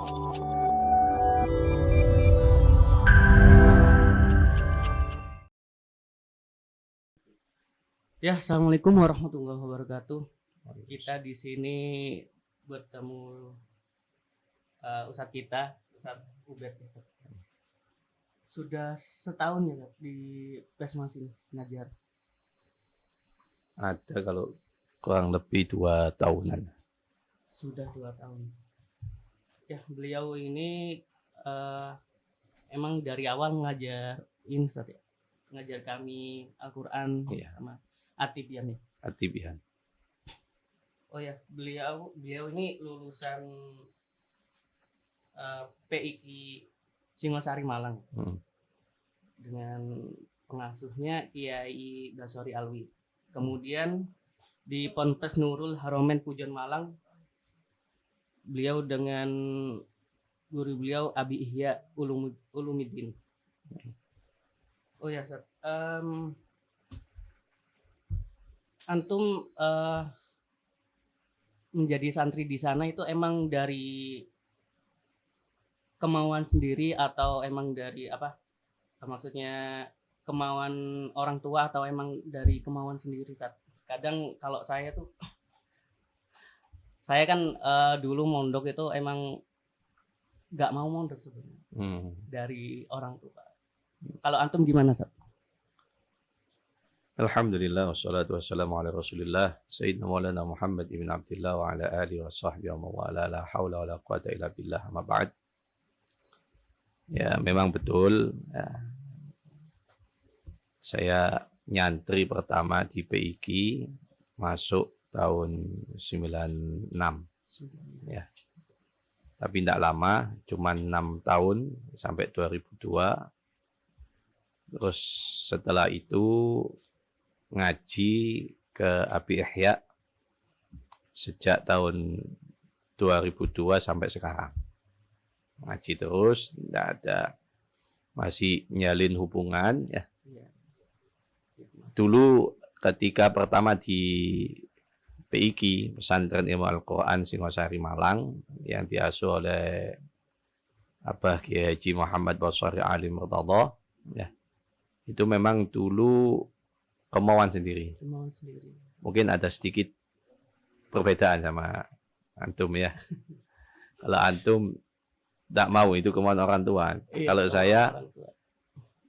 Ya, assalamualaikum warahmatullahi wabarakatuh. Kita di sini bertemu Ustadz kita, Ustadz Ubed. Sudah setahun ya di Pesmas ini ngajar. Ada kalau kurang lebih 2 tahunan. Sudah 2 tahun. Ya, beliau ini emang dari awal ngajar ini Ustadz ya. Ngajar kami Al-Quran sama Atibian nih. Atibian. Oh ya, beliau ini lulusan PIK Singosari Malang. Dengan pengasuhnya Kiai Basori Alwi. Kemudian di Ponpes Nurul Haromen Pujon Malang, beliau dengan guru beliau Abi Ihya Ulumuddin. Oh ya, Ustaz. Antum menjadi santri di sana itu emang dari kemauan sendiri atau emang dari apa? Maksudnya kemauan orang tua atau emang dari kemauan sendiri? Kadang kalau saya tuh, saya kan dulu mondok itu emang nggak mau mondok sebenarnya dari orang tua. Kalau antum gimana, Sat? Alhamdulillah wassalatu wassalamu ala Rasulillah Sayyidina Maulana Muhammad ibn Abdullah wa ala alihi wa sahbihi wa mawala la hawla wa la quwata illa billah amma ba'd. Ya, memang betul ya. Saya nyantri pertama di PIK masuk tahun 96 ya. Tapi tidak lama, cuma 6 tahun sampai 2002. Terus setelah itu ngaji ke Abi Ihya sejak tahun 2002 sampai sekarang. Ngaji terus, tidak ada, masih nyalin hubungan ya. Dulu ketika pertama di PIK Pesantren Ilmu Al-Quran Singosari Malang yang diasuh oleh Abah Kiai Haji Muhammad Basori Alim Murtadha ya. Itu memang dulu kemauan sendiri. Mungkin ada sedikit perbedaan sama antum ya. Kalau antum tidak mau, itu kemauan orang tua. Kalau saya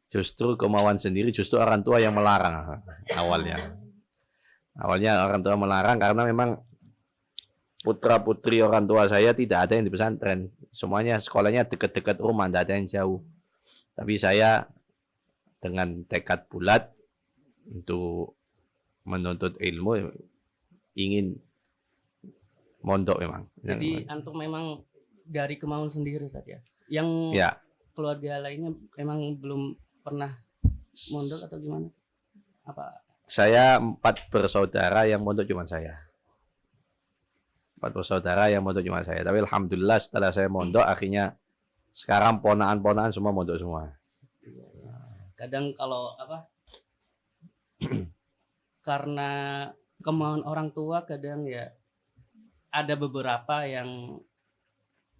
justru kemauan sendiri, justru orang tua yang melarang awalnya. Awalnya orang tua melarang karena memang putra-putri orang tua saya tidak ada yang di pesantren. Semuanya sekolahnya dekat-dekat rumah, tidak ada yang jauh. Tapi saya dengan tekad bulat untuk menuntut ilmu, ingin mondok memang. Jadi antum memang dari kemauan sendiri saja. Yang keluarga lainnya memang belum pernah mondok atau gimana? Apa? Saya 4 bersaudara yang mondok cuma saya. 4 bersaudara yang mondok cuma saya. Tapi alhamdulillah setelah saya mondok akhirnya sekarang ponaan-ponaan semua mondok semua. Kadang kalau apa? Karena kemauan orang tua kadang ya ada beberapa yang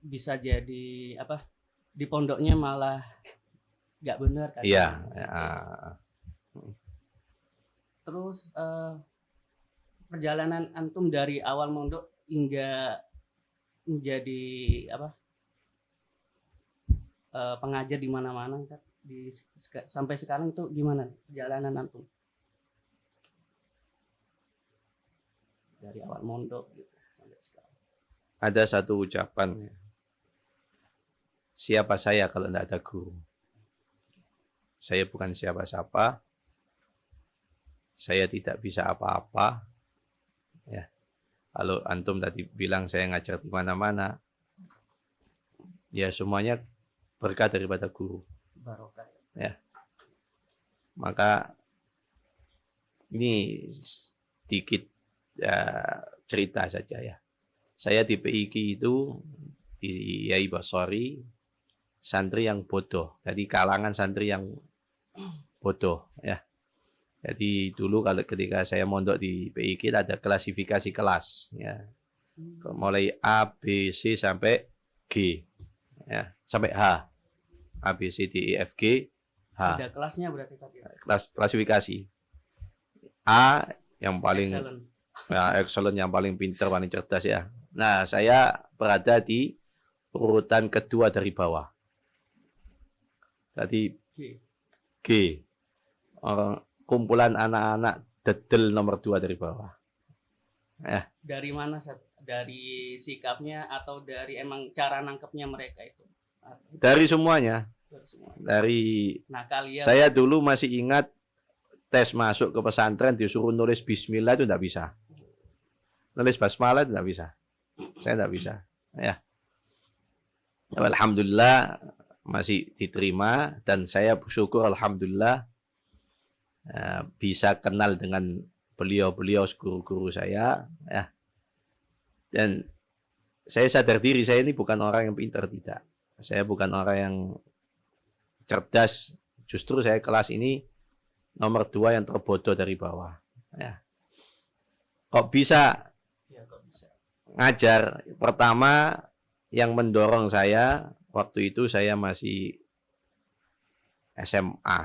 bisa jadi apa? Di pondoknya malah nggak benar kan? Iya. Terus perjalanan antum dari awal mondok hingga menjadi apa? Pengajar di mana-mana, sampai sekarang itu gimana perjalanan antum? Dari awal mondok gitu, sampai sekarang. Ada satu ucapan, siapa saya kalau tidak ada guru? Saya bukan siapa-siapa. Saya tidak bisa apa-apa. Ya. Kalau antum tadi bilang saya ngajar di mana-mana, ya semuanya berkat daripada guru. Barokah. Ya. Maka ini sedikit cerita saja ya. Saya di PIK itu di Yai Basori, santri yang bodoh. Jadi kalangan santri yang bodoh ya. Jadi dulu kalau ketika saya mondok di PIK ada klasifikasi kelas ya. Mulai A, B, C sampai G. ya, sampai H. A, B, C, D, E, F, G, H. Ada kelasnya berarti tadi. Klasifikasi. A yang paling Excellent. ya, excellent, yang paling pintar, paling cerdas ya. Nah, saya berada di urutan kedua dari bawah. Tadi G. G. Kumpulan anak-anak dedel nomor 2 dari bawah. Ya. Dari mana, Sat? Dari sikapnya atau dari emang cara nangkepnya mereka itu? Dari semuanya. Dari semua. Dari Nakal ya. saya dulu masih ingat tes masuk ke pesantren disuruh nulis bismillah itu enggak bisa. Nulis basmalah itu enggak bisa. Saya enggak bisa. Ya. Alhamdulillah masih diterima dan saya bersyukur alhamdulillah bisa kenal dengan beliau-beliau guru-guru saya ya. Dan saya sadar diri saya ini bukan orang yang pintar, tidak. Saya bukan orang yang cerdas. Justru saya kelas ini nomor 2 yang terbodoh dari bawah. Ya. Kok bisa Ya, kok bisa. ngajar? Pertama yang mendorong saya waktu itu saya masih SMA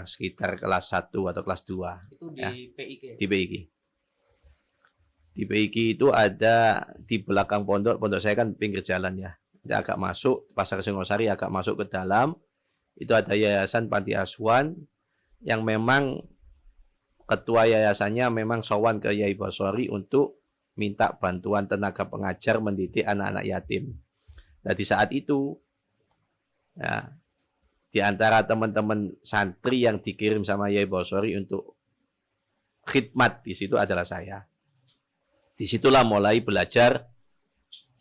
sekitar kelas 1 atau kelas 2. Itu di ya. PIK. Di PIK. Di PIK itu ada di belakang pondok saya kan pinggir jalan ya. Dia agak masuk Pasar Singosari, agak masuk ke dalam. Itu ada yayasan panti asuhan yang memang ketua yayasannya memang sowan ke Yai Basori untuk minta bantuan tenaga pengajar mendidik anak-anak yatim. Nah, di saat itu ya, di antara teman-teman santri yang dikirim sama Yai Basori untuk khidmat di situ adalah saya. Disitulah mulai belajar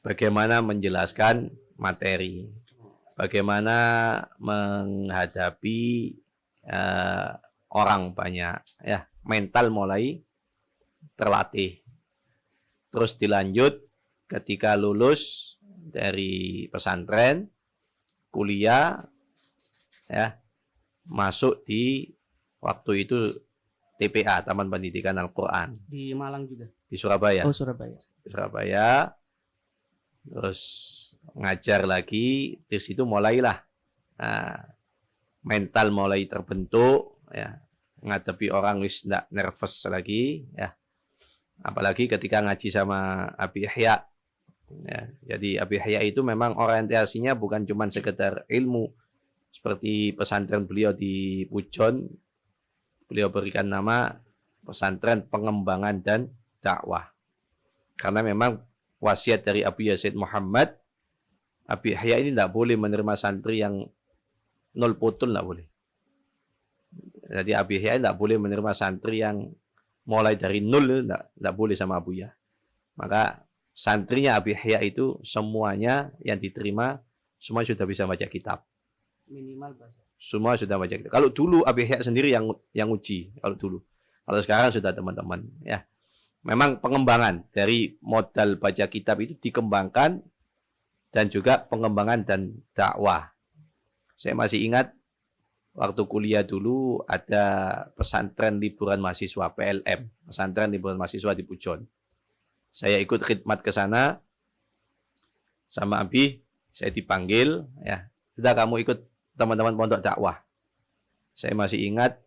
bagaimana menjelaskan materi, bagaimana menghadapi orang banyak, ya, mental mulai terlatih. Terus dilanjut ketika lulus dari pesantren, kuliah, ya, masuk di waktu itu TPA, Taman Pendidikan Al-Quran. Di Malang juga. Di Surabaya. Oh, Surabaya. Di Surabaya. Terus ngajar lagi, di situ mulailah mental mulai terbentuk, ya, ngadepi orang wis ndak nervous lagi, ya. Apalagi ketika ngaji sama Abi Yahya, ya. Jadi Abi Yahya itu memang orientasinya bukan cuma sekedar ilmu seperti pesantren beliau di Pujon. Beliau berikan nama pesantren pengembangan dan dakwah, karena memang wasiat dari Abu Yazid Muhammad, Abi Yahya ini tidak boleh menerima santri yang nol putul, tidak boleh. Jadi Abi Yahya tidak boleh menerima santri yang mulai dari nol, tidak boleh sama Abu Yahya. Maka santrinya Abi Yahya itu semuanya yang diterima semua sudah bisa baca kitab. Minimal bahasa. Semua sudah baca kitab. Kalau dulu Abi Yahya sendiri yang uji, kalau dulu. Kalau sekarang sudah teman-teman, ya. Memang pengembangan dari modal baca kitab itu dikembangkan dan juga pengembangan dan dakwah. Saya masih ingat waktu kuliah dulu ada pesantren liburan mahasiswa PLM, pesantren liburan mahasiswa di Pujon. Saya ikut khidmat ke sana sama Abi, saya dipanggil, ya. Sudah kamu ikut teman-teman pondok dakwah. Saya masih ingat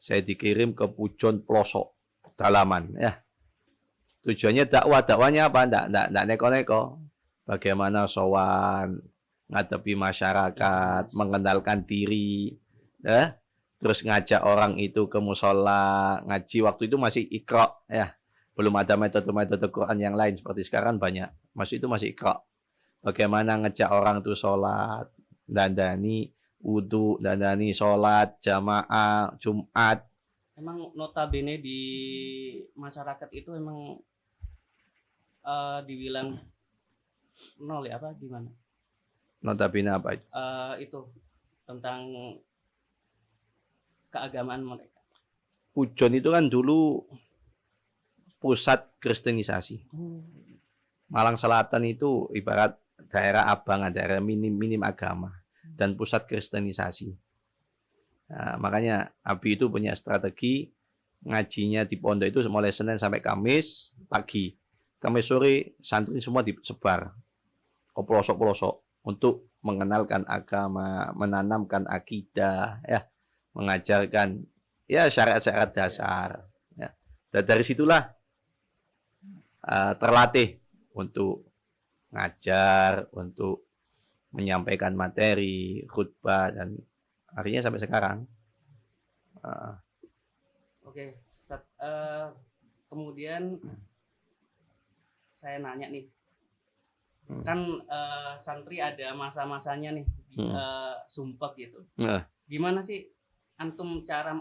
saya dikirim ke Pujon pelosok pedalaman, ya. Tujuannya dakwahnya apa? Ndak neko-neko. Bagaimana sowan, ngadepi masyarakat, mengenalkan diri, ya. Terus ngajak orang itu ke musola, ngaji. Waktu itu masih Iqra, ya. Belum ada metode-metode Quran yang lain seperti sekarang banyak. Masih itu masih Iqra. Bagaimana ngejak orang itu sholat, dandani, wudu, dandani, sholat, jamaah, Jumat. Emang notabene di masyarakat itu emang dibilang nol ya, apa gimana? Notabene apa itu? Itu tentang keagamaan mereka. Pujon itu kan dulu pusat kristenisasi. Malang Selatan itu ibarat daerah abangan, daerah minim agama dan pusat kristenisasi. Nah, makanya Abi itu punya strategi ngajinya di pondok itu mulai Senin sampai Kamis pagi. Kamis sore santri semua disebar ke pelosok-pelosok. untuk mengenalkan agama, menanamkan akidah, ya, mengajarkan ya syariat-syariat dasar. Ya. Dan dari situlah terlatih untuk ngajar, untuk menyampaikan materi, khutbah, dan akhirnya sampai sekarang. Oke, kemudian saya nanya nih, kan santri ada masa-masanya nih, sumpek gitu. Gimana sih antum cara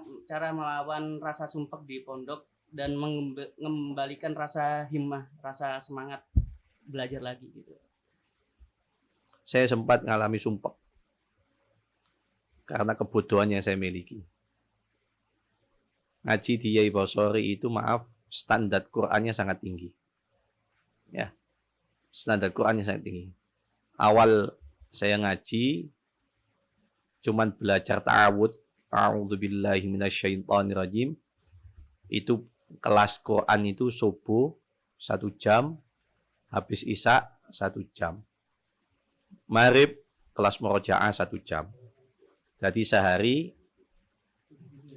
melawan rasa sumpek di pondok dan mengembalikan rasa himmah, rasa semangat belajar lagi gitu? Saya sempat ngalami sumpek karena kebodohan yang saya miliki. Ngaji di Yai Bosori itu, maaf, standar Qur'annya sangat tinggi. Ya, standar Qur'annya sangat tinggi. Awal saya ngaji cuman belajar ta'awud, a'udzubillahi minasyaitonirrajim. Itu kelas Quran itu subuh 1 jam, habis isya 1 jam. Maghrib kelas murojaah 1 jam. Jadi sehari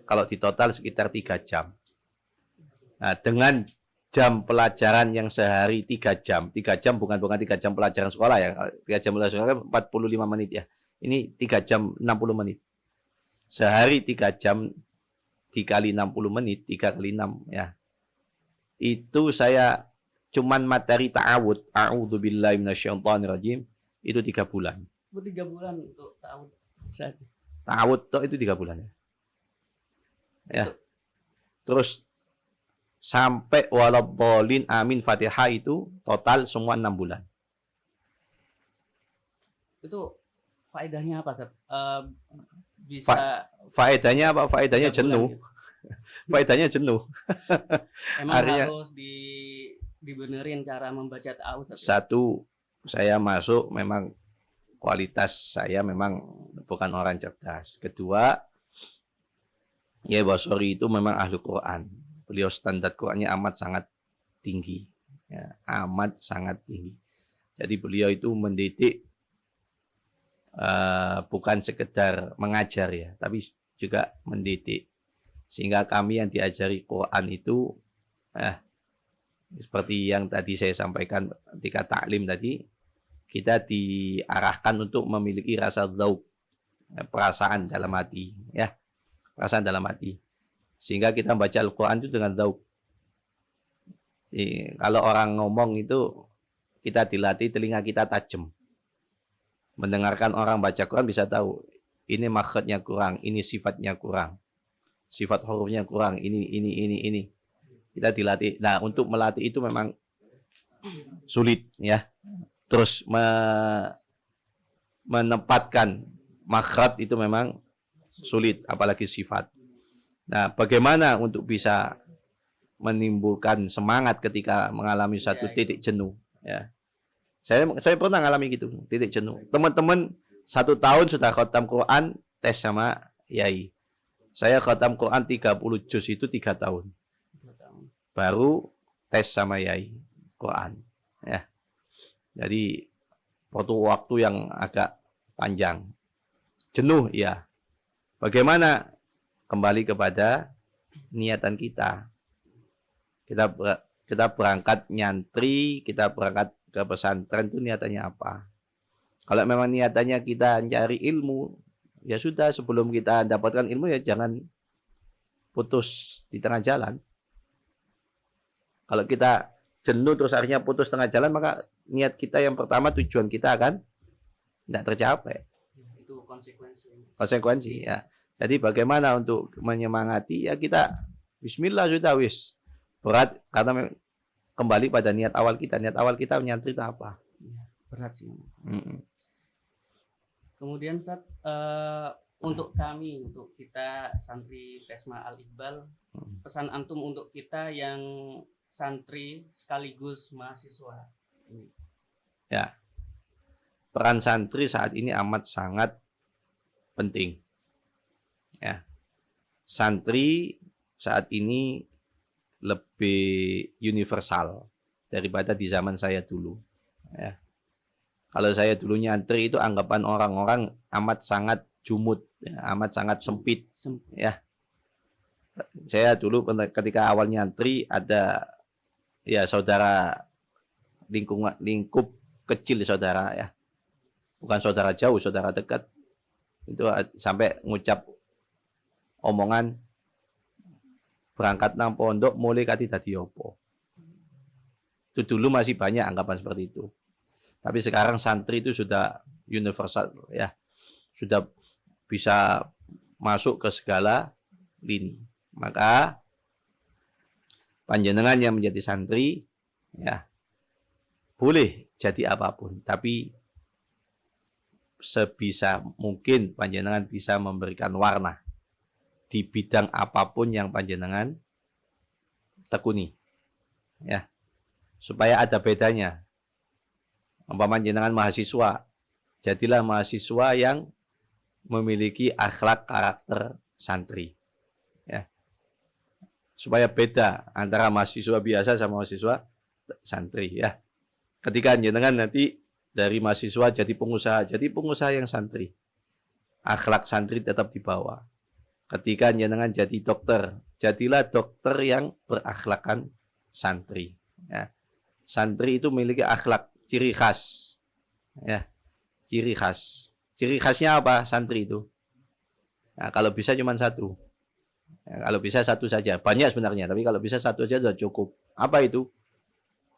kalau di total sekitar 3 jam. Nah, dengan jam pelajaran yang sehari 3 jam. 3 jam bukan 3 jam pelajaran sekolah ya. 3 jam pelajaran sekolah 45 menit ya. Ini 3 jam 60 menit. Sehari 3 jam dikali 60 menit, 3 kali 6 ya. Itu saya cuman materi ta'awud, a'udzubillahi minasyaitonirrajim, itu 3 bulan. 3 bulan untuk ta'awud saja. Ta'awud itu 3 bulan ya. Ya. Terus sampai waladhdallin amin Fatihah itu total semua 6 bulan. Itu faedahnya apa, Ustaz? Bisa faedahnya apa? Faedahnya jenuh. Gitu. Faedahnya jenuh. Emang harus dibenerin cara membaca ta'awud. Satu, saya masuk memang kualitas saya memang bukan orang cerdas. Kedua, Yai Bosori itu memang ahli Quran. Beliau standar Qurannya amat sangat tinggi. Ya, amat sangat tinggi. Jadi beliau itu mendidik bukan sekedar mengajar ya, tapi juga mendidik. Sehingga kami yang diajari Quran itu seperti yang tadi saya sampaikan ketika taklim tadi, kita diarahkan untuk memiliki rasa dzauq, perasaan dalam hati ya. Perasaan dalam hati. Sehingga kita membaca Al-Quran itu dengan dzauq. Kalau orang ngomong itu kita dilatih telinga kita tajam. Mendengarkan orang baca Quran bisa tahu ini makhrajnya kurang, ini sifatnya kurang. Sifat hurufnya kurang, ini. Kita dilatih. Nah, untuk melatih itu memang sulit ya. Terus menempatkan makhraj itu memang sulit, apalagi sifat. Nah, bagaimana untuk bisa menimbulkan semangat ketika mengalami satu titik jenuh ya. Saya pernah mengalami gitu, titik jenuh. Teman-teman 1 tahun sudah khatam Quran, tes sama Yai. Saya khatam Quran 30 juz itu 3 tahun. Baru tes sama Yai Quran ya. Jadi waktu yang agak panjang. Jenuh ya. Bagaimana? Kembali kepada niatan kita. Kita berangkat nyantri, kita berangkat ke pesantren itu niatannya apa? Kalau memang niatannya kita cari ilmu, ya sudah, sebelum kita dapatkan ilmu ya jangan putus di tengah jalan. Kalau kita jenuh terus akhirnya putus tengah jalan, maka niat kita yang pertama, tujuan kita akan tidak tercapai. Itu konsekuensi ya. Jadi bagaimana untuk menyemangati ya, kita bismillah sudah wis. Berat karena kembali pada niat awal kita. Niat awal kita menyantri itu apa? Berat sih. Kemudian Ustaz, untuk kami, untuk kita santri Pesma Al-Iqbal, pesan antum untuk kita yang santri sekaligus mahasiswa. Ya. Peran santri saat ini amat sangat penting. Ya. Santri saat ini lebih universal daripada di zaman saya dulu. Ya. Kalau saya dulu nyantri itu anggapan orang-orang amat sangat jumut, ya, amat sangat sempit. Ya, saya dulu ketika awal nyantri ada ya saudara lingkup kecil saudara ya, bukan saudara jauh, saudara dekat itu sampai ngucap omongan berangkat nang pondok mulai kati dadi opo. Itu dulu masih banyak anggapan seperti itu. Tapi sekarang santri itu sudah universal ya. Sudah bisa masuk ke segala lini. Maka panjenengan yang menjadi santri ya boleh jadi apapun, tapi sebisa mungkin panjenengan bisa memberikan warna di bidang apapun yang panjenengan tekuni. Ya. Supaya ada bedanya. Umpama panjenengan mahasiswa, jadilah mahasiswa yang memiliki akhlak karakter santri. Ya. Supaya beda antara mahasiswa biasa sama mahasiswa santri ya. Ketika panjenengan nanti dari mahasiswa jadi pengusaha yang santri. Akhlak santri tetap dibawa. Ketika panjenengan jadi dokter, jadilah dokter yang berakhlakan santri. Ya. Santri itu memiliki akhlak ciri khas, ya, ciri khas. Ciri khasnya apa santri itu? Nah, kalau bisa cuma satu. Ya, kalau bisa satu saja. Banyak sebenarnya, tapi kalau bisa satu saja sudah cukup. Apa itu?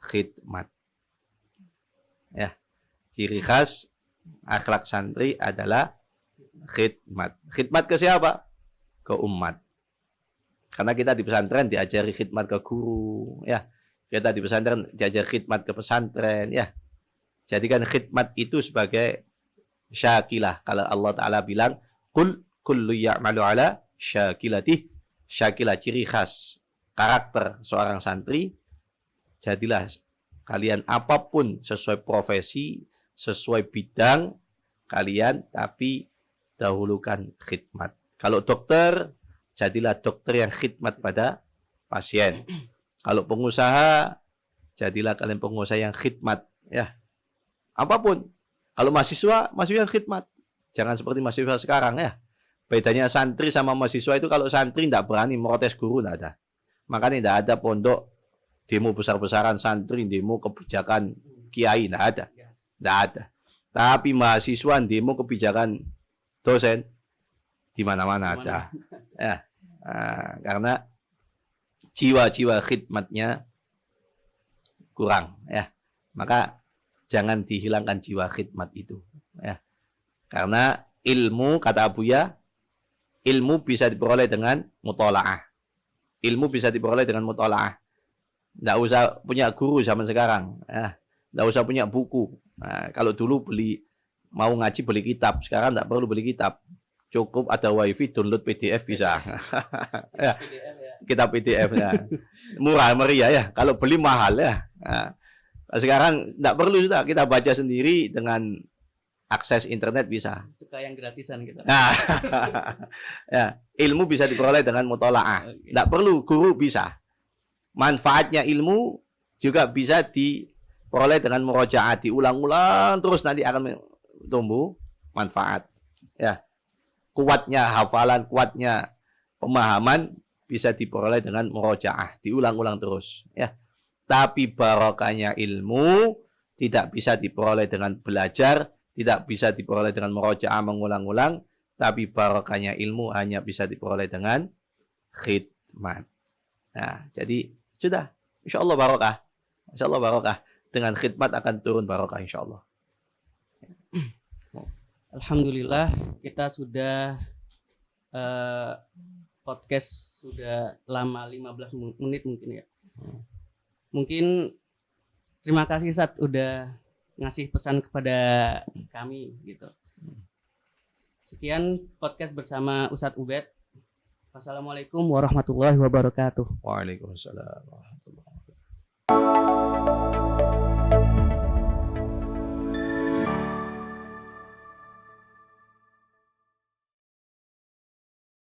Khidmat. Ya, ciri khas akhlak santri adalah khidmat. Khidmat ke siapa? Ke umat. Karena kita di pesantren diajari khidmat ke guru, ya. Kita di pesantren diajar khidmat ke pesantren, ya. Jadikan khidmat itu sebagai syakilah. Kalau Allah Ta'ala bilang, Qul kullu ya'malu ala syakilatih. Syakilah, ciri khas karakter seorang santri. Jadilah kalian apapun sesuai profesi, sesuai bidang kalian, tapi dahulukan khidmat. Kalau dokter, jadilah dokter yang khidmat pada pasien. Kalau pengusaha, jadilah kalian pengusaha yang khidmat, ya. Apapun. Kalau mahasiswa yang khidmat. Jangan seperti mahasiswa sekarang ya. Bedanya santri sama mahasiswa itu, kalau santri tidak berani protes guru, tidak ada. Makanya tidak ada pondok demo besar-besaran santri, demo kebijakan kiai, tidak ada. Tidak ada. Tapi mahasiswa demo kebijakan dosen di mana-mana ada. Ya. Karena jiwa-jiwa khidmatnya kurang ya. Maka jangan dihilangkan jiwa khidmat itu ya. Karena ilmu, kata Abuya, ilmu bisa diperoleh dengan mutolaah. Ilmu bisa diperoleh dengan mutolaah. Tidak usah punya guru zaman sekarang ya. Tidak usah punya buku. Nah, kalau dulu mau ngaji beli kitab, sekarang tidak perlu beli kitab. Cukup ada wifi, download PDF bisa. Ya. Kitab PDF ya. Murah meriah ya. Kalau beli mahal ya. Nah, sekarang tidak perlu sudah, kita baca sendiri dengan akses internet bisa. Suka yang gratisan gitu. Nah, ya, ilmu bisa diperoleh dengan mutolaah. Tidak perlu guru, bisa. Manfaatnya ilmu juga bisa diperoleh dengan murojaah, diulang-ulang terus, nanti akan tumbuh manfaat. Ya. Kuatnya hafalan, kuatnya pemahaman bisa diperoleh dengan murojaah, diulang-ulang terus, ya. Tapi barokahnya ilmu tidak bisa diperoleh dengan belajar, tidak bisa diperoleh dengan murojaah mengulang-ulang, tapi barokahnya ilmu hanya bisa diperoleh dengan khidmat. Nah, jadi sudah, insyaallah barokah. Insyaallah barokah. Dengan khidmat akan turun barokah insyaallah. Alhamdulillah, kita sudah podcast sudah lama, 15 menit mungkin ya. Mungkin terima kasih Ustaz udah ngasih pesan kepada kami gitu. Sekian podcast bersama Ustaz Ubed. Wassalamualaikum warahmatullahi wabarakatuh. Waalaikumsalam warahmatullahi wabarakatuh.